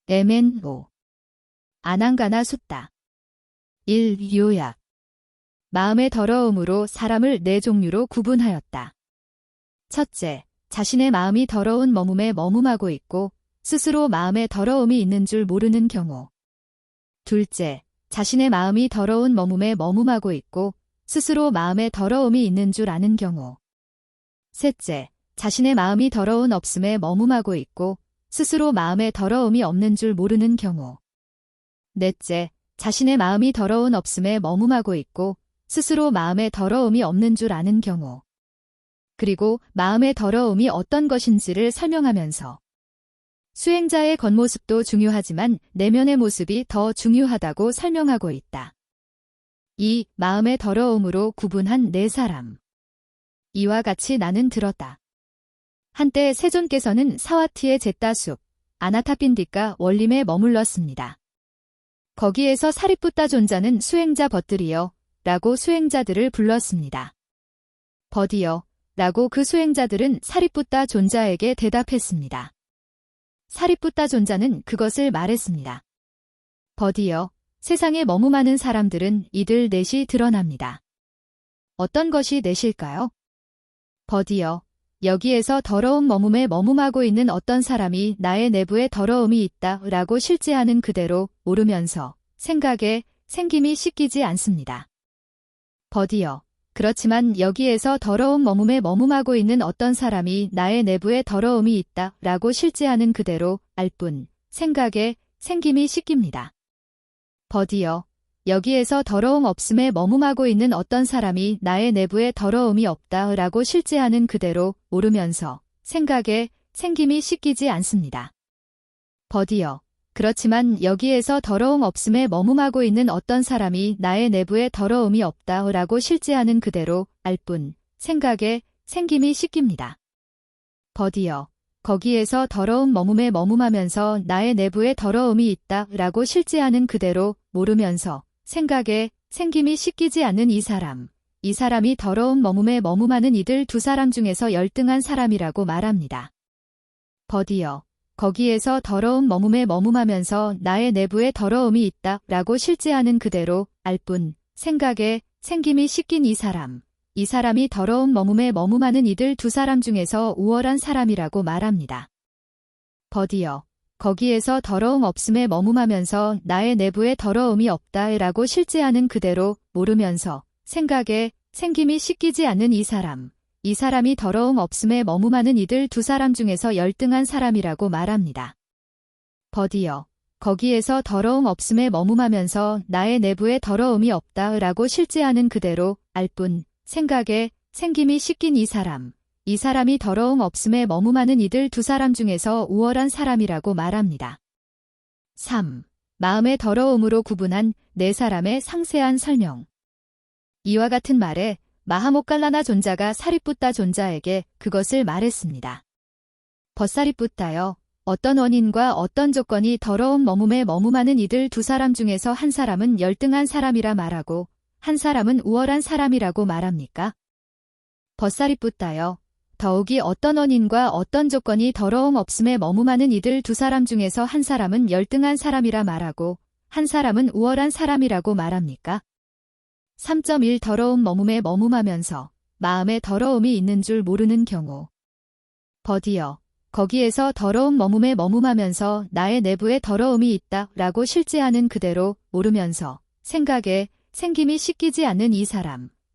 MNO. 아난가나 숫다. 1. 요약. 마음의 더러움으로 사람을 네 종류로 구분하였다. 첫째, 자신의 마음이 더러운 머뭅에 머뭅하고 있고 스스로 마음에 더러움이 있는 줄 모르는 경우. 둘째, 자신의 마음이 더러운 머뭅에 머뭅하고 있고 스스로 마음에 더러움이 있는 줄 아는 경우. 셋째, 자신의 마음이 더러운 없음에 머뭅하고 있고 스스로 마음에 더러움이 없는 줄 모르는 경우. 넷째, 자신의 마음이 더러운 없음에 머뭅하고 있고 스스로 마음에 더러움이 없는 줄 아는 경우. 그리고 마음의 더러움이 어떤 것인지를 설명하면서 수행자의 겉모습도 중요하지만 내면의 모습이 더 중요하다고 설명하고 있다. 이 마음의 더러움으로 구분한 네 사람. 이와 같이 나는 들었다. 한때 세존께서는 사와티의 제따숲, 아나타핀디카 원림에 머물렀습니다. 거기에서 사리푸타 존자는 수행자 벗들이여 라고 수행자들을 불렀습니다. 벗이여 라고 그 수행자들은 사리푸타 존자에게 대답했습니다. 사리푸타 존자는 그것을 말했습니다. 벗이여, 세상에 머무마는 사람들은 이들 넷이 드러납니다. 어떤 것이 넷일까요? 벗이여, 여기에서 더러운 머뭅에 머뭅하고 있는 어떤 사람이 나의 내부에 더러움이 있다 라고 실제하는 그대로 모르면서 생각에 생김이 씻기지 않습니다. 벗이여, 그렇지만 여기에서 더러운 머뭅에 머뭅하고 있는 어떤 사람이 나의 내부에 더러움이 있다 라고 실제하는 그대로 알 뿐 생각에 생김이 씻깁니다. 벗이여, 여기에서 더러움 없음에 머뭅하고 있는 어떤 사람이 나의 내부에 더러움이 없다 라고 실제하는 그대로 모르면서 생각에 생김이 씻기지 않습니다. 벗이여, 그렇지만 여기에서 더러움 없음에 머뭅하고 있는 어떤 사람이 나의 내부에 더러움이 없다 라고 실제하는 그대로 알 뿐 생각에 생김이 씻깁니다. 벗이여, 거기에서 더러운 머뭅에 머뭅하면서 나의 내부에 더러움이 있다 라고 실제하는 그대로 모르면서 생각에 생김이 씻기지 않는 이 사람이 더러운 머뭅에 머뭅하는 이들 두 사람 중에서 열등한 사람이라고 말합니다. 벗이여, 거기에서 더러운 머뭅에 머뭅하면서 나의 내부에 더러움이 있다 라고 실제하는 그대로 알 뿐 생각에 생김이 씻긴 이 사람이 더러운 머뭅에 머뭅하는 이들 두 사람 중에서 우월한 사람이라고 말합니다. 벗이여, 거기에서 더러움 없음에 머뭅하면서 나의 내부에 더러움이 없다 라고 실제하는 그대로 모르면서 생각에 생김이 씻기지 않는 이 사람이 더러움 없음에 머뭅하는 이들 두 사람 중에서 열등한 사람이라고 말합니다. 벗이여, 거기에서 더러움 없음에 머뭅하면서 나의 내부에 더러움이 없다 라고 실제하는 그대로 알 뿐 생각에 생김이 씻긴 이 사람이 더러움 없음에 머뭅하는 이들 두 사람 중에서 우월한 사람이라고 말합니다. 3. 마음의 더러움으로 구분한 네 사람의 상세한 설명. 이와 같은 말에 마하모칼라나 존자가 사리푸타 존자에게 그것을 말했습니다. 벗사리푸타여, 어떤 원인과 어떤 조건이 더러운 머뭅에 머뭅하는 이들 두 사람 중에서 한 사람은 열등한 사람이라 말하고 한 사람은 우월한 사람이라고 말합니까? 벗사리푸타여, 더욱이 어떤 원인과 어떤 조건이 더러움 없음에 머뭅하는 이들 두 사람 중에서 한 사람은 열등한 사람이라 말하고 한 사람은 우월한 사람이라고 말합니까? 3.1 더러운 머뭅에 머뭅하면서 마음에 더러움이 있는 줄 모르는 경우. 벗이여, 거기에서 더러운 머뭅에 머뭅하면서 나의 내부에 더러움이 있다 라고 실제하는 그대로 모르면서 생각에 생김이 씻기지 않는 이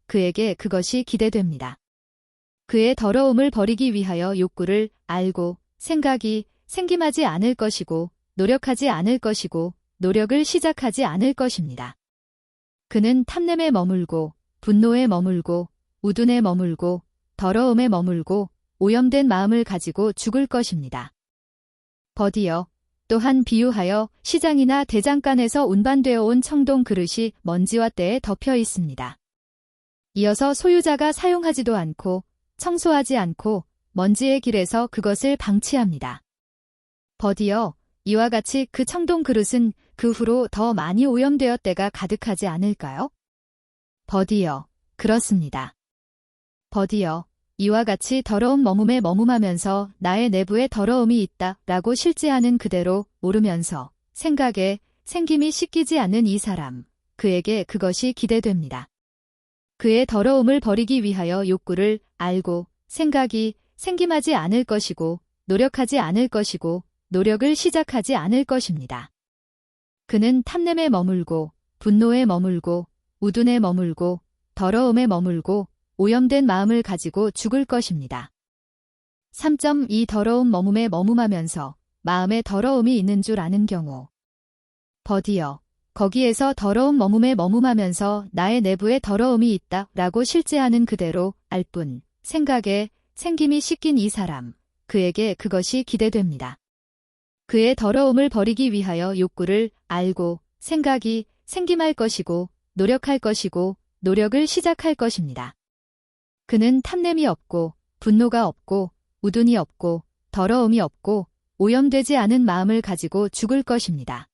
그에게 그것이 기대됩니다. 그의 더러움을 버리기 위하여 욕구를 알고 생각이 생김하지 않을 것이고 노력하지 않을 것이고 노력을 시작하지 않을 것입니다. 그는 탐냄에 머물고 분노에 머물고 우둔에 머물고 더러움에 머물고 오염된 마음을 가지고 죽을 것입니다. 벗이여, 또한 비유하여 시장이나 대장간에서 운반되어 온 청동 그릇이 먼지와 때에 덮여 있습니다. 이어서 소유자가 사용하지도 않고 청소하지 않고 먼지의 길에서 그것을 방치합니다. 벗이여, 이와 같이 그 청동 그릇은 그 후로 더 많이 오염되어 때가 가득하지 않을까요? 벗이여, 그렇습니다. 벗이여, 이와 같이 더러운 머뭅에 머뭅하면서 나의 내부에 더러움이 있다 라고 실제하는 그대로 모르면서 생각에 생김이 씻기지 않는 이 사람, 그에게 그것이 기대됩니다. 그의 더러움을 버리기 위하여 욕구를 알고 생각이 생김하지 않을 것이고 노력하지 않을 것이고 노력을 시작하지 않을 것입니다. 그는 탐냄에 머물고 분노에 머물고 우둔에 머물고 더러움에 머물고 오염된 마음을 가지고 죽을 것입니다. 3.2 더러운 머뭅에 머뭅하면서 마음에 더러움이 있는 줄 아는 경우. 버디어, 거기에서 더러운 머뭅에 머뭅하면서 나의 내부에 더러움이 있다 라고 실제하는 그대로 알 뿐, 생각에 생김이 씻긴 이 사람, 그에게 그것이 기대됩니다. 그의 더러움을 버리기 위하여 욕구를 알고 생각이 생김할 것이고 노력할 것이고 노력을 시작할 것입니다. 그는 탐냄이 없고 분노가 없고 우둔이 없고 더러움이 없고 오염되지 않은 마음을 가지고 죽을 것입니다.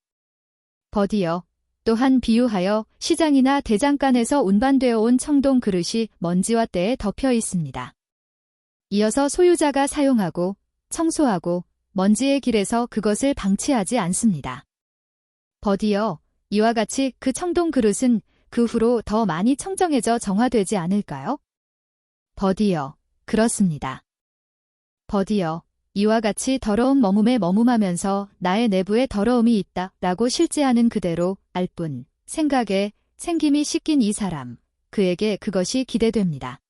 버디어, 또한 비유하여 시장이나 대장간에서 운반되어 온 청동 그릇이 먼지와 때에 덮여 있습니다. 이어서 소유자가 사용하고 청소하고 먼지의 길에서 그것을 방치하지 않습니다. 버디어, 이와 같이 그 청동 그릇은 그 후로 더 많이 청정해져 정화되지 않을까요? 버디어, 그렇습니다. 버디어, 이와 같이 더러운 머뭅에 머뭅하면서 나의 내부에 더러움이 있다 라고 실제하는 그대로 알 뿐, 생각에 생김이 씻긴 이 사람, 그에게 그것이 기대됩니다.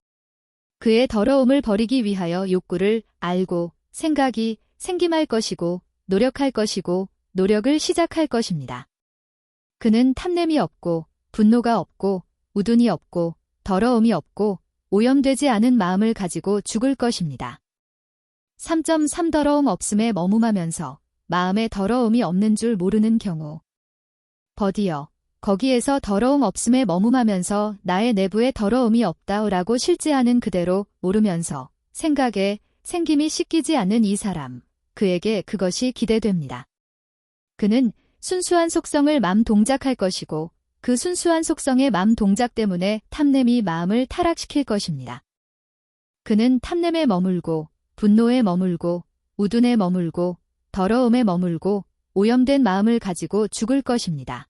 그의 더러움을 버리기 위하여 욕구를 알고 생각이 생김할 것이고 노력할 것이고 노력을 시작할 것입니다. 그는 탐냄이 없고 분노가 없고 우둔이 없고 더러움이 없고 오염되지 않은 마음을 가지고 죽을 것입니다. 3.3 더러움 없음에 머뭅하면서 마음에 더러움이 없는 줄 모르는 경우. 버디어, 거기에서 더러움 없음에 머뭅하면서 나의 내부에 더러움이 없다 라고 실제하는 그대로 모르면서 생각에 생김이 씻기지 않는 이 사람, 그에게 그것이 기대됩니다. 그는 순수한 속성을 맘 동작할 것이고 그 순수한 속성의 맘 동작 때문에 탐냄이 마음을 타락시킬 것입니다. 그는 탐냄에 머물고 분노에 머물고 우둔에 머물고 더러움에 머물고 오염된 마음을 가지고 죽을 것입니다.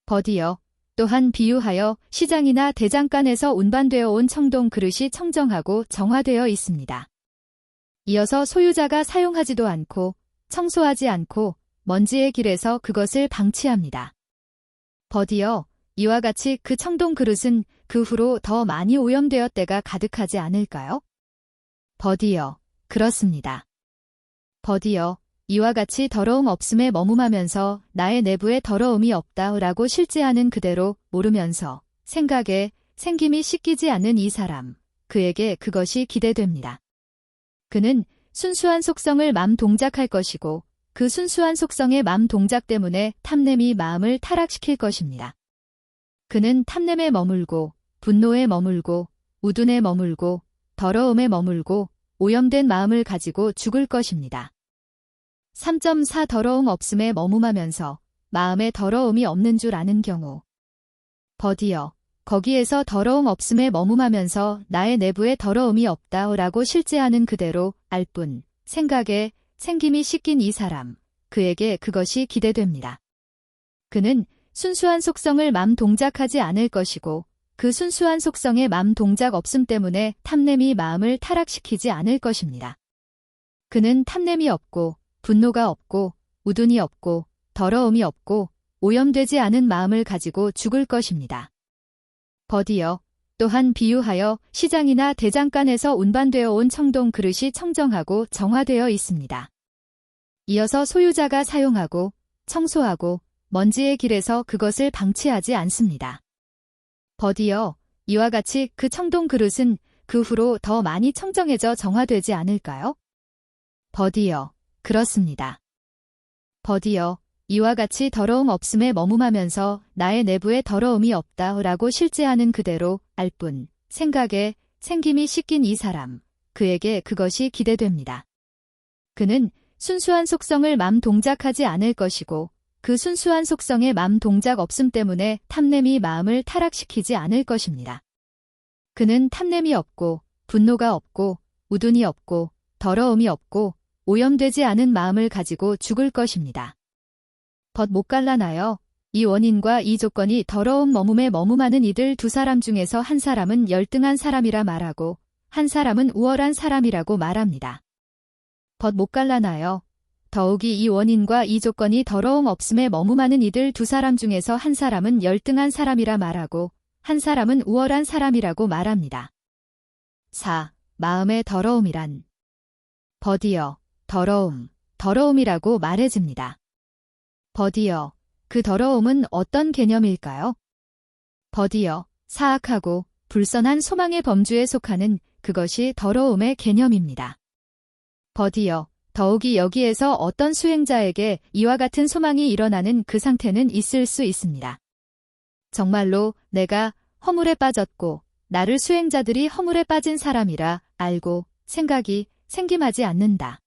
버디어, 또한 비유하여 시장이나 대장간에서 운반되어 온 청동 그릇이 청정하고 정화되어 있습니다. 이어서 소유자가 사용하지도 않고 청소하지 않고 먼지의 길에서 그것을 방치합니다. 버디어, 이와 같이 그 청동 그릇은 그 후로 더 많이 오염되어 때가 가득하지 않을까요? 버디어, 그렇습니다. 버디어, 이와 같이 더러움 없음에 머뭅하면서 나의 내부에 더러움이 없다 라고 실제하는 그대로 모르면서 생각에 생김이 씻기지 않는 이 사람, 그에게 그것이 기대됩니다. 그는 순수한 속성을 맘 동작할 것이고 그 순수한 속성의 맘 동작 때문에 탐냄이 마음을 타락시킬 것입니다. 그는 탐냄에 머물고 분노에 머물고 우둔에 머물고 더러움에 머물고 오염된 마음을 가지고 죽을 것입니다. 3.4 더러움 없음에 머뭅하면서 마음에 더러움이 없는 줄 아는 경우. 버디어, 거기에서 더러움 없음에 머뭅하면서 나의 내부에 더러움이 없다 라고 실제하는 그대로 알 뿐, 생각에 생김이 씻긴 이 사람, 그에게 그것이 기대됩니다. 그는 순수한 속성을 맘 동작하지 않을 것이고 그 순수한 속성의 맘 동작 없음 때문에 탐냄이 마음을 타락시키지 않을 것입니다. 그는 탐냄이 없고 분노가 없고 우둔이 없고 더러움이 없고 오염되지 않은 마음을 가지고 죽을 것입니다. 버디어, 또한 비유하여 시장이나 대장간에서 운반되어 온 청동 그릇이 청정하고 정화되어 있습니다. 이어서 소유자가 사용하고 청소하고 먼지의 길에서 그것을 방치하지 않습니다. 버디어, 이와 같이 그 청동 그릇은 그 후로 더 많이 청정해져 정화되지 않을까요? 버디어, 그렇습니다. 버디어, 이와 같이 더러움 없음에 머뭅하면서 나의 내부에 더러움이 없다 라고 실제하는 그대로 알 뿐, 생각에 생김이 씻긴 이 사람, 그에게 그것이 기대됩니다. 그는 순수한 속성을 맘 동작하지 않을 것이고 그 순수한 속성의 맘 동작 없음 때문에 탐냄이 마음을 타락시키지 않을 것입니다. 그는 탐냄이 없고 분노가 없고 우둔이 없고 더러움이 없고 오염되지 않은 마음을 가지고 죽을 것입니다. 벗 못 갈라나요? 이 원인과 이 조건이 더러운 머뭅에 머뭅하는 이들 두 사람 중에서 한 사람은 열등한 사람이라 말하고 한 사람은 우월한 사람이라고 말합니다. 벗 못 갈라나요? 더욱이 이 원인과 이 조건이 더러움 없음에 머뭅하는 이들 두 사람 중에서 한 사람은 열등한 사람이라 말하고 한 사람은 우월한 사람이라고 말합니다. 4. 마음의 더러움이란 벗이여 더러움, 더러움이라고 말해집니다. 벗이여 그 더러움은 어떤 개념일까요? 벗이여 사악하고 불선한 소망의 범주에 속하는 그것이 더러움의 개념입니다. 벗이여 더욱이 여기에서 어떤 수행자에게 이와 같은 소망이 일어나는 그 상태는 있을 수 있습니다. 정말로 내가 허물에 빠졌고 나를 수행자들이 허물에 빠진 사람이라 알고 생각이 생김하지 않는다.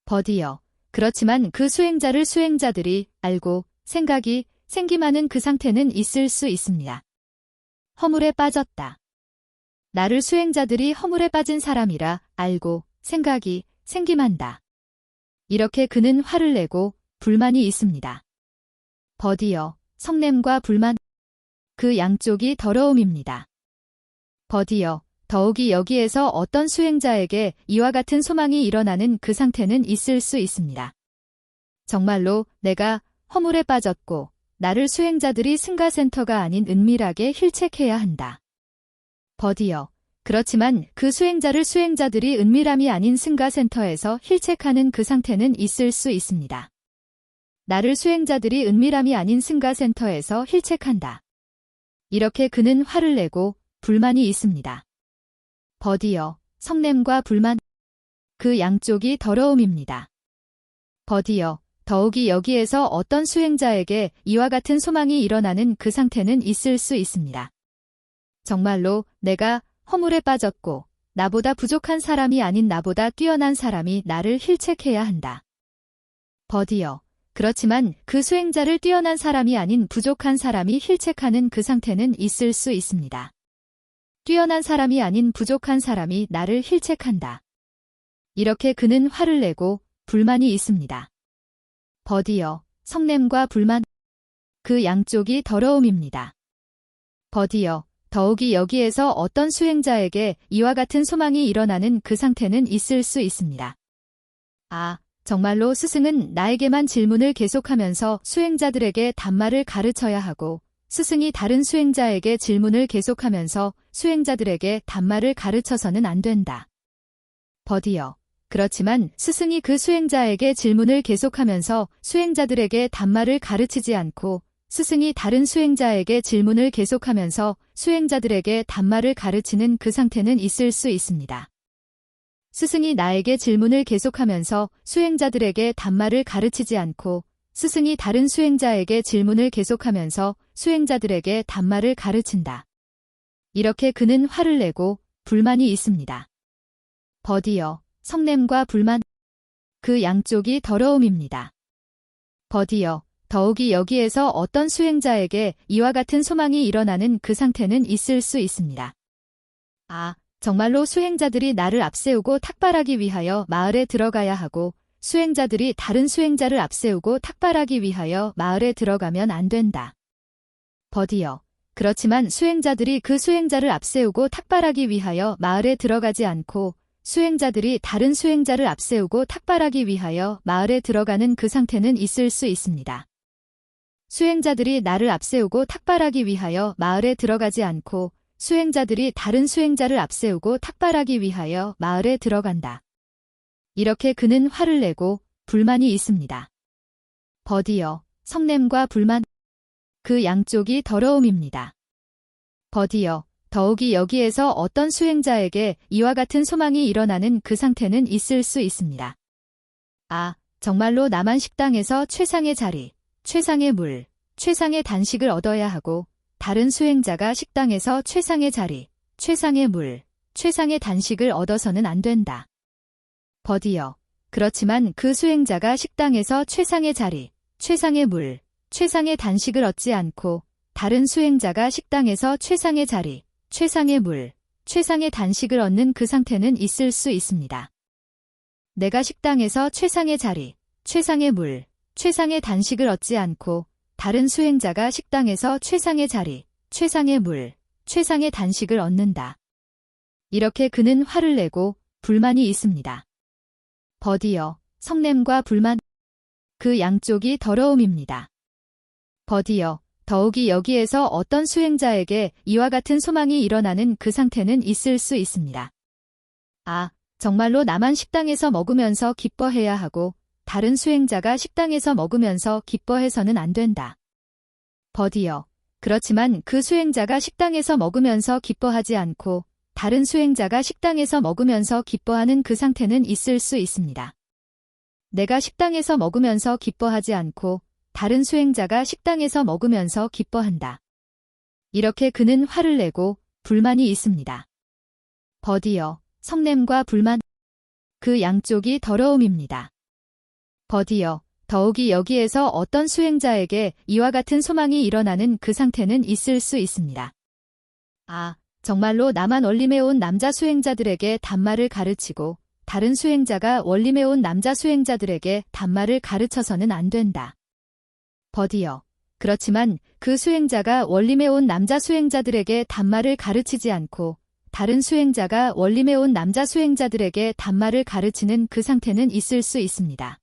벗이여 그렇지만 그 수행자를 수행자들이 알고 생각이 생김하는 그 상태는 있을 수 있습니다. 허물에 빠졌다. 나를 수행자들이 허물에 빠진 사람이라 알고 생각이 생김한다. 이렇게 그는 화를 내고 불만이 있습니다. 벗이여 성냄과 불만 그 양쪽이 더러움입니다. 벗이여 더욱이 여기에서 어떤 수행자에게 이와 같은 소망이 일어나는 그 상태는 있을 수 있습니다. 정말로 내가 허물에 빠졌고 나를 수행자들이 승가센터가 아닌 은밀하게 힐책해야 한다. 벗이여 그렇지만 그 수행자를 수행자들이 은밀함이 아닌 승가센터에서 힐책하는 그 상태는 있을 수 있습니다. 나를 수행자들이 은밀함이 아닌 승가센터에서 힐책한다. 이렇게 그는 화를 내고 불만이 있습니다. 벗이여 성냄과 불만 그 양쪽이 더러움입니다. 벗이여 더욱이 여기에서 어떤 수행자에게 이와 같은 소망이 일어나는 그 상태는 있을 수 있습니다. 정말로 내가 허물에 빠졌고 나보다 부족한 사람이 아닌 나보다 뛰어난 사람이 나를 힐책해야 한다. 벗이여 그렇지만 그 수행자를 뛰어난 사람이 아닌 부족한 사람이 힐책하는 그 상태는 있을 수 있습니다. 뛰어난 사람이 아닌 부족한 사람이 나를 힐책한다. 이렇게 그는 화를 내고 불만이 있습니다. 벗이여 성냄과 불만 그 양쪽이 더러움입니다. 벗이여 더욱이 여기에서 어떤 수행자에게 이와 같은 소망이 일어나는 그 상태는 있을 수 있습니다. 아, 정말로 스승은 나에게만 질문을 계속하면서 수행자들에게 단말을 가르쳐야 하고 스승이 다른 수행자에게 질문을 계속하면서 수행자들에게 단말을 가르쳐서는 안 된다. 벗이여 그렇지만 스승이 그 수행자에게 질문을 계속하면서 수행자들에게 단말을 가르치지 않고 스승이 다른 수행자에게 질문을 계속하면서 수행자들에게 단말을 가르치는 그 상태는 있을 수 있습니다. 스승이 나에게 질문을 계속하면서 수행자들에게 단말을 가르치지 않고 스승이 다른 수행자에게 질문을 계속하면서 수행자들에게 단말을 가르친다. 이렇게 그는 화를 내고 불만이 있습니다. 벗이여 성냄과 불만 그 양쪽이 더러움입니다. 벗이여 더욱이 여기에서 어떤 수행자에게 이와 같은 소망이 일어나는 그 상태는 있을 수 있습니다. 아, 정말로 수행자들이 나를 앞세우고 탁발하기 위하여 마을에 들어가야 하고 수행자들이 다른 수행자를 앞세우고 탁발하기 위하여 마을에 들어가면 안 된다. 벗이여 그렇지만 수행자들이 그 수행자를 앞세우고 탁발하기 위하여 마을에 들어가지 않고 수행자들이 다른 수행자를 앞세우고 탁발하기 위하여 마을에 들어가는 그 상태는 있을 수 있습니다. 수행자들이 나를 앞세우고 탁발하기 위하여 마을에 들어가지 않고 수행자들이 다른 수행자를 앞세우고 탁발하기 위하여 마을에 들어간다. 이렇게 그는 화를 내고 불만이 있습니다. 벗이여 성냄과 불만 그 양쪽이 더러움입니다. 벗이여 더욱이 여기에서 어떤 수행자에게 이와 같은 소망이 일어나는 그 상태는 있을 수 있습니다. 아, 정말로 나만 식당에서 최상의 자리, 최상의 물, 최상의 단식을 얻어야 하고 다른 수행자가 식당에서 최상의 자리, 최상의 물, 최상의 단식을 얻어서는 안 된다. 벗이여 그렇지만 그 수행자가 식당에서 최상의 자리, 최상의 물, 최상의 단식을 얻지 않고 다른 수행자가 식당에서 최상의 자리, 최상의 물, 최상의 단식을 얻는 그 상태는 있을 수 있습니다. 내가 식당에서 최상의 자리, 최상의 물, 최상의 단식을 얻지 않고 다른 수행자가 식당에서 최상의 자리, 최상의 물, 최상의 단식을 얻는다. 이렇게 그는 화를 내고 불만이 있습니다. 버디어, 성냄과 불만. 그 양쪽이 더러움입니다. 버디어, 더욱이 여기에서 어떤 수행자에게 이와 같은 소망이 일어나는 그 상태는 있을 수 있습니다. 아, 정말로 나만 식당에서 먹으면서 기뻐해야 하고 다른 수행자가 식당에서 먹으면서 기뻐해서는 안 된다. 버디어, 그렇지만 그 수행자가 식당에서 먹으면서 기뻐하지 않고 다른 수행자가 식당에서 먹으면서 기뻐하는 그 상태는 있을 수 있습니다. 내가 식당에서 먹으면서 기뻐하지 않고 다른 수행자가 식당에서 먹으면서 기뻐한다. 이렇게 그는 화를 내고 불만이 있습니다. 버디어, 성냄과 불만. 그 양쪽이 더러움입니다. 버디어, 더욱이 여기에서 어떤 수행자에게 이와 같은 소망이 일어나는 그 상태는 있을 수 있습니다. 아, 정말로 나만 원림에 온 남자 수행자들에게 단말을 가르치고 다른 수행자가 원림에 온 남자 수행자들에게 단말을 가르쳐서는 안 된다. 버디어, 그렇지만 그 수행자가 원림에 온 남자 수행자들에게 단말을 가르치지 않고 다른 수행자가 원림에 온 남자 수행자들에게 단말을 가르치는 그 상태는 있을 수 있습니다.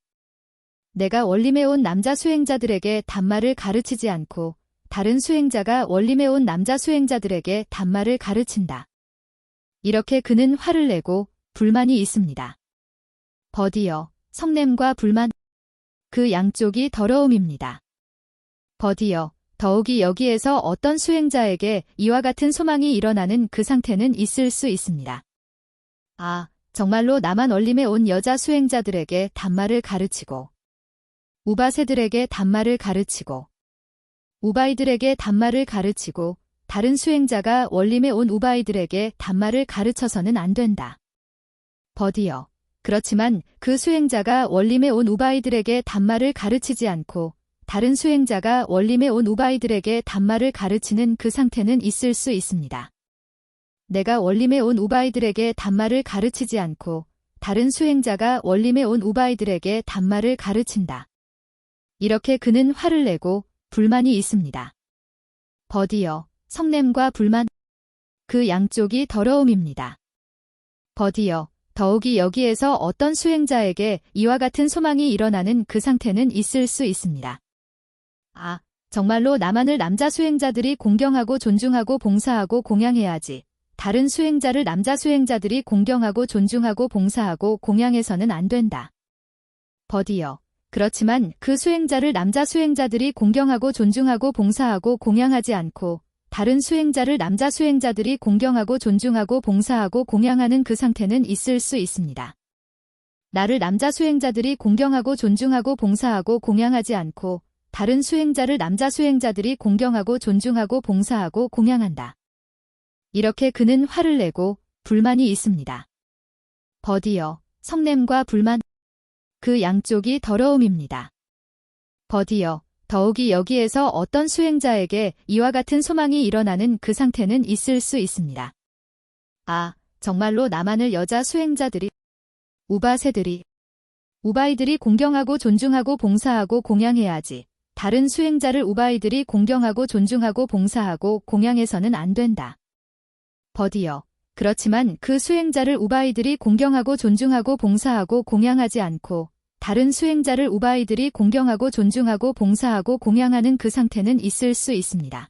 내가 원림에 온 남자 수행자들에게 단말을 가르치지 않고 다른 수행자가 원림에 온 남자 수행자들에게 단말을 가르친다. 이렇게 그는 화를 내고 불만이 있습니다. 버디어, 성냄과 불만. 그 양쪽이 더러움입니다. 버디어, 더욱이 여기에서 어떤 수행자에게 이와 같은 소망이 일어나는 그 상태는 있을 수 있습니다. 아, 정말로 나만 원림에 온 여자 수행자들에게 단말을 가르치고 우바세들에게 단말을 가르치고 우바이들에게 단말을 가르치고 다른 수행자가 원림에 온 우바이들에게 단말을 가르쳐서는 안 된다. 버디어, 그렇지만 그 수행자가 원림에 온 우바이들에게 단말을 가르치지 않고 다른 수행자가 원림에 온 우바이들에게 단말을 가르치는 그 상태는 있을 수 있습니다. 내가 원림에 온 우바이들에게 단말을 가르치지 않고 다른 수행자가 원림에 온 우바이들에게 단말을 가르친다. 이렇게 그는 화를 내고 불만이 있습니다. 버디어, 성냄과 불만. 그 양쪽이 더러움입니다. 버디어, 더욱이 여기에서 어떤 수행자에게 이와 같은 소망이 일어나는 그 상태는 있을 수 있습니다. 아, 정말로 나만을 남자 수행자들이 공경하고 존중하고 봉사하고 공양해야지. 다른 수행자를 남자 수행자들이 공경하고 존중하고 봉사하고 공양해서는 안 된다. 버디어, 그렇지만 그 수행자를 남자 수행자들이 공경하고 존중하고 봉사하고 공양하지 않고 다른 수행자를 남자 수행자들이 공경하고 존중하고 봉사하고 공양하는 그 상태는 있을 수 있습니다. 나를 남자 수행자들이 공경하고 존중하고 봉사하고 공양하지 않고 다른 수행자를 남자 수행자들이 공경하고 존중하고 봉사하고 공양한다. 이렇게 그는 화를 내고 불만이 있습니다. 버디어, 성냄과 불만. 그 양쪽이 더러움입니다. 버디어, 더욱이 여기에서 어떤 수행자에게 이와 같은 소망이 일어나는 그 상태는 있을 수 있습니다. 아, 정말로 나만을 여자 수행자들이, 우바세들이, 우바이들이 공경하고 존중하고 봉사하고 공양해야지. 다른 수행자를 우바이들이 공경하고 존중하고 봉사하고 공양해서는 안 된다. 버디어, 그렇지만 그 수행자를 우바이들이 공경하고 존중하고 봉사하고 공양하지 않고 다른 수행자를 우바이들이 공경하고 존중하고 봉사하고 공양하는 그 상태는 있을 수 있습니다.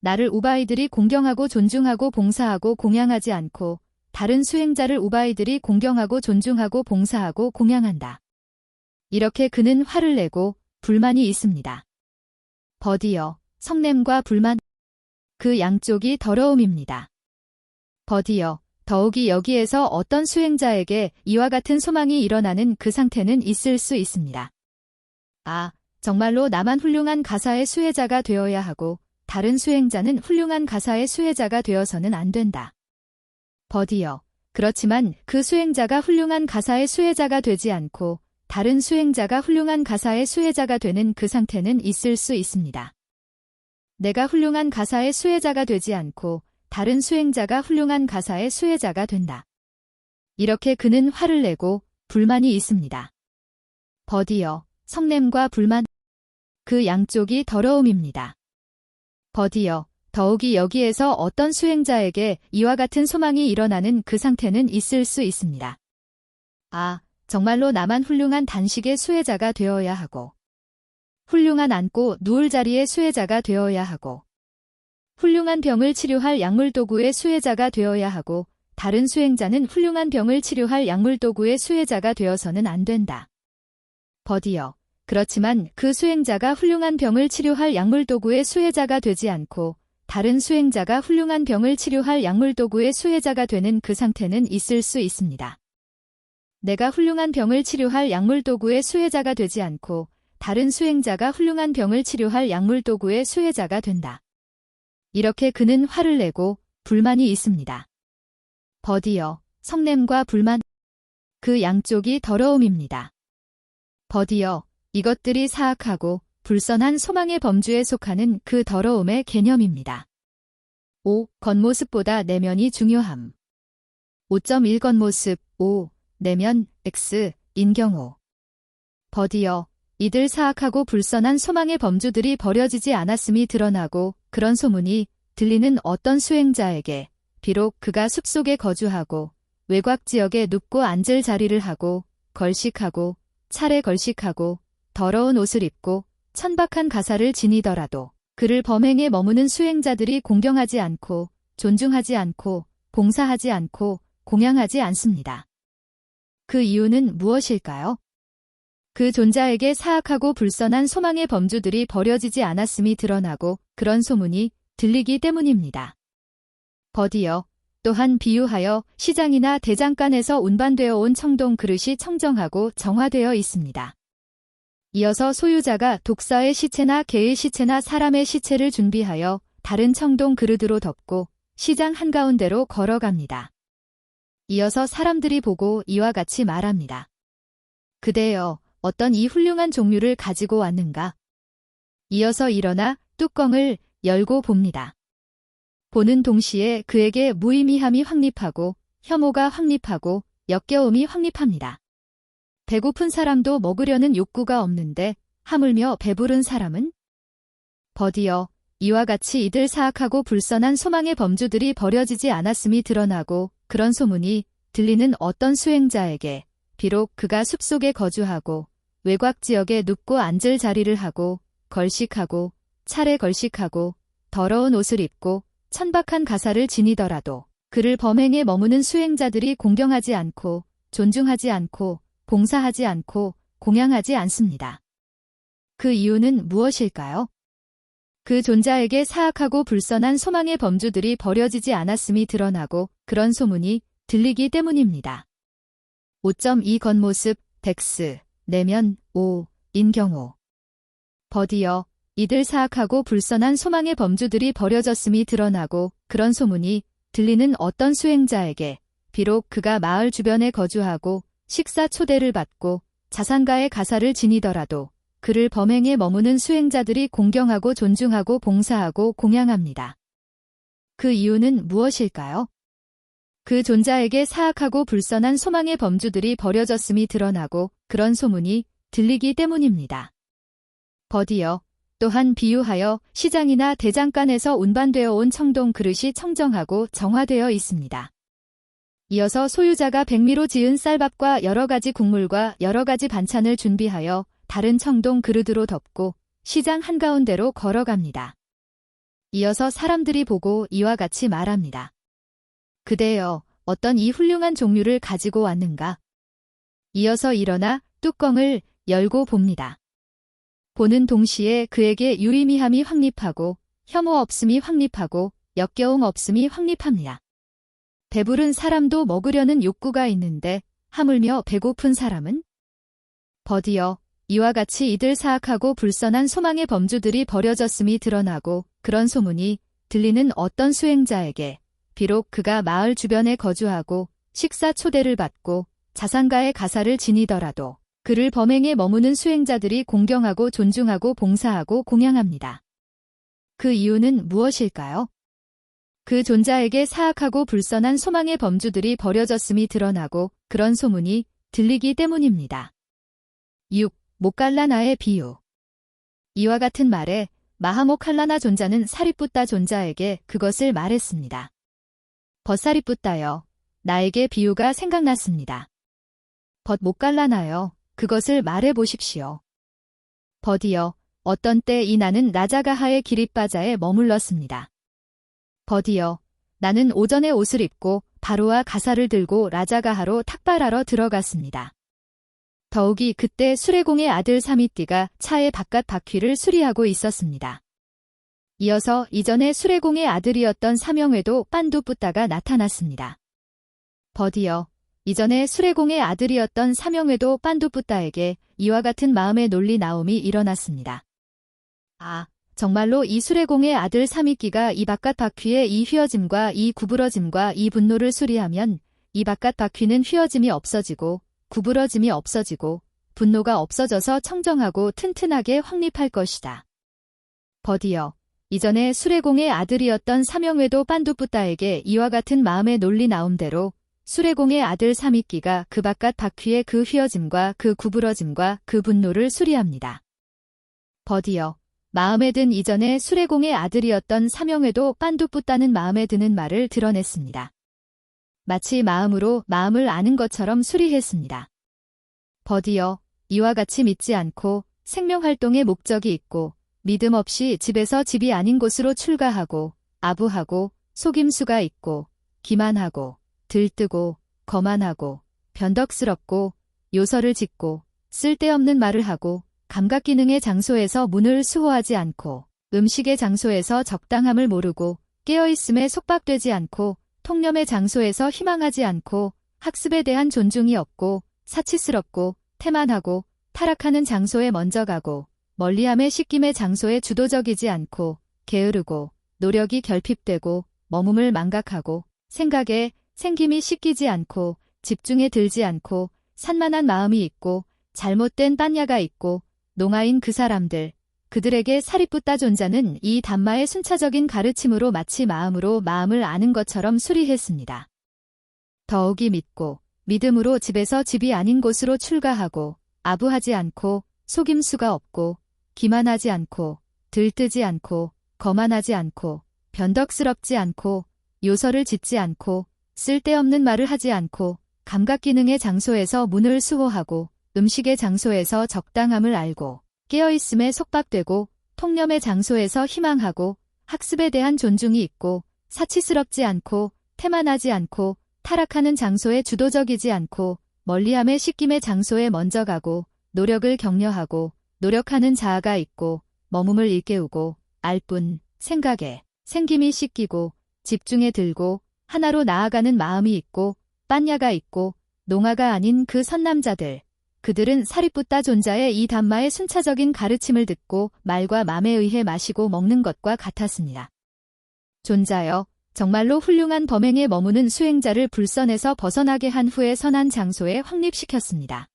나를 우바이들이 공경하고 존중하고 봉사하고 공양하지 않고 다른 수행자를 우바이들이 공경하고 존중하고 봉사하고 공양한다. 이렇게 그는 화를 내고 불만이 있습니다. 버디어, 성냄과 불만. 그 양쪽이 더러움입니다. 버디어, 더욱이 여기에서 어떤 수행자에게 이와 같은 소망이 일어나는 그 상태는 있을 수 있습니다. 아, 정말로 나만 훌륭한 가사의 수혜자가 되어야 하고 다른 수행자는 훌륭한 가사의 수혜자가 되어서는 안 된다. 버디어, 그렇지만 그 수행자가 훌륭한 가사의 수혜자가 되지 않고 다른 수행자가 훌륭한 가사의 수혜자가 되는 그 상태는 있을 수 있습니다. 내가 훌륭한 가사의 수혜자가 되지 않고 다른 수행자가 훌륭한 가사의 수혜자가 된다. 이렇게 그는 화를 내고 불만이 있습니다. 버디어, 성냄과 불만. 그 양쪽이 더러움입니다. 버디어, 더욱이 여기에서 어떤 수행자에게 이와 같은 소망이 일어나는 그 상태는 있을 수 있습니다. 아, 정말로 나만 훌륭한 단식의 수혜자가 되어야 하고, 훌륭한 앉고 누울 자리의 수혜자가 되어야 하고, 훌륭한 병을 치료할 약물도구의 수혜자가 되어야 하고, 다른 수행자는 훌륭한 병을 치료할 약물도구의 수혜자가 되어서는 안 된다. 버디어, 그렇지만 그 수행자가 훌륭한 병을 치료할 약물도구의 수혜자가 되지 않고, 다른 수행자가 훌륭한 병을 치료할 약물도구의 수혜자가 되는 그 상태는 있을 수 있습니다. 내가 훌륭한 병을 치료할 약물도구의 수혜자가 되지 않고, 다른 수행자가 훌륭한 병을 치료할 약물도구의 수혜자가 된다. 이렇게 그는 화를 내고 불만이 있습니다. 버디어, 성냄과 불만. 그 양쪽이 더러움입니다. 버디어, 이것들이 사악하고 불선한 소망의 범주에 속하는 그 더러움의 개념입니다. 5. 겉모습보다 내면이 중요함. 5.1 겉모습, 5. 내면, X, 인 경우. 버디어, 이들 사악하고 불선한 소망의 범주들이 버려지지 않았음이 드러나고 그런 소문이 들리는 어떤 수행자에게 비록 그가 숲속에 거주하고 외곽 지역에 눕고 앉을 자리를 하고 걸식하고 차례 걸식하고 더러운 옷을 입고 천박한 가사를 지니더라도 그를 범행에 머무는 수행자들이 공경하지 않고 존중하지 않고 봉사하지 않고 공양하지 않습니다. 그 이유는 무엇일까요? 그 존자에게 사악하고 불선한 소망의 범주들이 버려지지 않았음이 드러나고 그런 소문이 들리기 때문입니다. 버디어, 또한 비유하여 시장이나 대장간에서 운반되어 온 청동 그릇이 청정하고 정화되어 있습니다. 이어서 소유자가 독사의 시체나 개의 시체나 사람의 시체를 준비하여 다른 청동 그릇으로 덮고 시장 한가운데로 걸어갑니다. 이어서 사람들이 보고 이와 같이 말합니다. 그대여, 어떤 이 훌륭한 종류를 가지고 왔는가? 이어서 일어나 뚜껑을 열고 봅니다. 보는 동시에 그에게 무의미함이 확립하고 혐오가 확립하고 역겨움이 확립합니다. 배고픈 사람도 먹으려는 욕구가 없는데 하물며 배부른 사람은? 버디어, 이와 같이 이들 사악하고 불선한 소망의 범주들이 버려지지 않았음이 드러나고 그런 소문이 들리는 어떤 수행자에게 비록 그가 숲속에 거주하고 외곽 지역에 눕고 앉을 자리를 하고 걸식하고 차례 걸식하고 더러운 옷을 입고 천박한 가사를 지니더라도 그를 범행에 머무는 수행자들이 공경하지 않고 존중하지 않고 봉사하지 않고 공양하지 않습니다. 그 이유는 무엇일까요? 그 존자에게 사악하고 불선한 소망의 범주들이 버려지지 않았음이 드러나고 그런 소문이 들리기 때문입니다. 5.2 겉모습, 덱스, 내면, 5, 인 경우. 버디어, 이들 사악하고 불선한 소망의 범주들이 버려졌음이 드러나고 그런 소문이 들리는 어떤 수행자에게 비록 그가 마을 주변에 거주하고 식사 초대를 받고 자산가의 가사를 지니더라도 그를 범행에 머무는 수행자들이 공경하고 존중하고 봉사하고 공양합니다. 그 이유는 무엇일까요? 그 존자에게 사악하고 불선한 소망의 범주들이 버려졌음이 드러나고 그런 소문이 들리기 때문입니다. 버디어, 또한 비유하여 시장이나 대장간에서 운반되어 온 청동 그릇이 청정하고 정화되어 있습니다. 이어서 소유자가 백미로 지은 쌀밥과 여러 가지 국물과 여러 가지 반찬을 준비하여 다른 청동 그릇으로 덮고 시장 한가운데로 걸어갑니다. 이어서 사람들이 보고 이와 같이 말합니다. 그대여, 어떤 이 훌륭한 종류를 가지고 왔는가? 이어서 일어나 뚜껑을 열고 봅니다. 보는 동시에 그에게 유의미함이 확립하고 혐오 없음이 확립하고 역겨움 없음이 확립합니다. 배부른 사람도 먹으려는 욕구가 있는데 하물며 배고픈 사람은? 버디어, 이와 같이 이들 사악하고 불선한 소망의 범주들이 버려졌음이 드러나고 그런 소문이 들리는 어떤 수행자에게 비록 그가 마을 주변에 거주하고 식사 초대를 받고 자산가의 가사를 지니더라도 그를 범행에 머무는 수행자들이 공경하고 존중하고 봉사하고 공양합니다. 그 이유는 무엇일까요? 그 존자에게 사악하고 불선한 소망의 범주들이 버려졌음이 드러나고 그런 소문이 들리기 때문입니다. 6. 모칼라나의 비유. 이와 같은 말에 마하모칼라나 존자는 사리뿌따 존자에게 그것을 말했습니다. 벗사리뿌따여, 나에게 비유가 생각났습니다. 벗 모칼라나여, 그것을 말해 보십시오. 벗이여, 어떤 때 이 나는 라자가하의 기릿바자에 머물렀습니다. 벗이여, 나는 오전에 옷을 입고 바로와 가사를 들고 라자가하로 탁발하러 들어갔습니다. 더욱이 그때 수레공의 아들 사미띠가 차의 바깥 바퀴를 수리하고 있었습니다. 이어서 이전에 수레공의 아들이었던 사명회도 빤두뿌따가 나타났습니다. 벗이여, 이전에 수레공의 아들이었던 사명회도 빤두뿌따에게 이와 같은 마음의 논리 나옴이 일어났습니다. 아, 정말로 이 수레공의 아들 사미끼가 이 바깥 바퀴의 이 휘어짐과 이 구부러짐과 이 분노를 수리하면 이 바깥 바퀴는 휘어짐이 없어지고 구부러짐이 없어지고 분노가 없어져서 청정하고 튼튼하게 확립할 것이다. 벗이여, 이전에 수레공의 아들이었던 사명회도 빤두뿌따에게 이와 같은 마음의 논리 나옴대로 수레공의 아들 사미끼가 그 바깥 바퀴의 그 휘어짐과 그 구부러짐과 그 분노를 수리합니다. 벗이여, 마음에 든 이전에 수레공의 아들이었던 사명회도 빤두뿌따는 마음에 드는 말을 드러냈습니다. 마치 마음으로 마음을 아는 것처럼 수리했습니다. 벗이여, 이와 같이 믿지 않고 생명활동의 목적이 있고 믿음 없이 집에서 집이 아닌 곳으로 출가하고 아부하고 속임수가 있고 기만하고 들뜨고 거만하고 변덕스럽고 요설을 짓고 쓸데없는 말을 하고 감각기능의 장소에서 문을 수호하지 않고 음식의 장소에서 적당함을 모르고 깨어있음에 속박되지 않고 통념의 장소에서 희망하지 않고 학습에 대한 존중이 없고 사치스럽고 태만하고 타락하는 장소에 먼저 가고 멀리함의 씻김의 장소에 주도적이지 않고 게으르고 노력이 결핍되고 머금을 망각하고 생각에 생김이 씻기지 않고 집중에 들지 않고 산만한 마음이 있고 잘못된 빤야가 있고 농아인 그 사람들, 그들에게 사리뿌따 존자는 이 담마의 순차적인 가르침으로 마치 마음으로 마음을 아는 것처럼 수리했습니다. 더욱이 믿고 믿음으로 집에서 집이 아닌 곳으로 출가하고 아부하지 않고 속임수가 없고 기만하지 않고 들뜨지 않고 거만하지 않고 변덕스럽지 않고 요설을 짓지 않고 쓸데없는 말을 하지 않고 감각기능의 장소에서 문을 수호하고 음식의 장소에서 적당함을 알고 깨어있음에 속박되고 통념의 장소에서 희망하고 학습에 대한 존중이 있고 사치스럽지 않고 태만하지 않고 타락하는 장소에 주도적이지 않고 멀리함의 씻김의 장소에 먼저 가고 노력을 격려하고 노력하는 자아가 있고 머금을 일깨우고 알뿐 생각에 생김이 씻기고 집중에 들고 하나로 나아가는 마음이 있고 빤야가 있고 농아가 아닌 그 선남자들, 그들은 사리뿌따 존자의 이 담마의 순차적인 가르침을 듣고 말과 맘에 의해 마시고 먹는 것과 같았습니다. 존자여, 정말로 훌륭한 범행에 머무는 수행자를 불선에서 벗어나게 한 후에 선한 장소에 확립시켰습니다.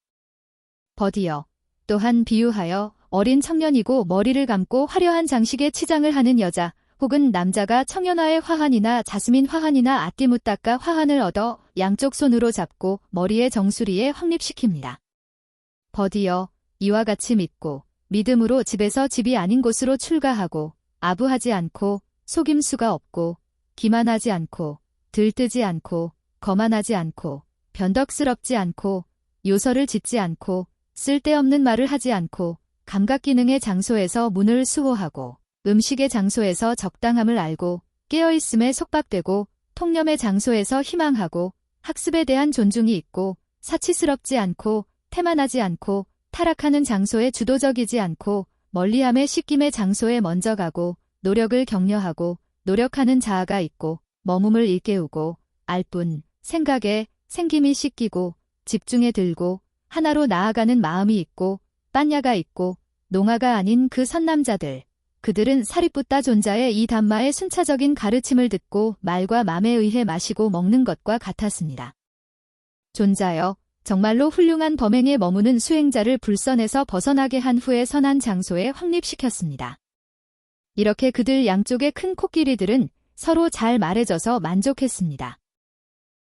벗이여, 또한 비유하여 어린 청년이고 머리를 감고 화려한 장식의 치장을 하는 여자 혹은 남자가 청연화의 화환이나 자스민 화환이나 아띠무따까 화환을 얻어 양쪽 손으로 잡고 머리의 정수리에 확립시킵니다. 벗이여, 이와 같이 믿고 믿음으로 집에서 집이 아닌 곳으로 출가하고 아부하지 않고 속임수가 없고 기만하지 않고 들뜨지 않고 거만하지 않고 변덕스럽지 않고 요설을 짓지 않고 쓸데없는 말을 하지 않고 감각기능의 장소에서 문을 수호하고 음식의 장소에서 적당함을 알고 깨어있음에 속박되고 통념의 장소에서 희망하고 학습에 대한 존중이 있고 사치스럽지 않고 태만하지 않고 타락하는 장소에 주도적이지 않고 멀리함의 씻김의 장소에 먼저 가고 노력을 격려하고 노력하는 자아가 있고 머금을 일깨우고 알뿐 생각에 생김이 씻기고 집중에 들고 하나로 나아가는 마음이 있고 빤야가 있고 농아가 아닌 그 선남자들, 그들은 사리뿌따 존자의 이 담마의 순차적인 가르침을 듣고 말과 맘에 의해 마시고 먹는 것과 같았습니다. 존자여, 정말로 훌륭한 범행에 머무는 수행자를 불선에서 벗어나게 한 후에 선한 장소에 확립시켰습니다. 이렇게 그들 양쪽의 큰 코끼리들은 서로 잘 말해줘서 만족했습니다.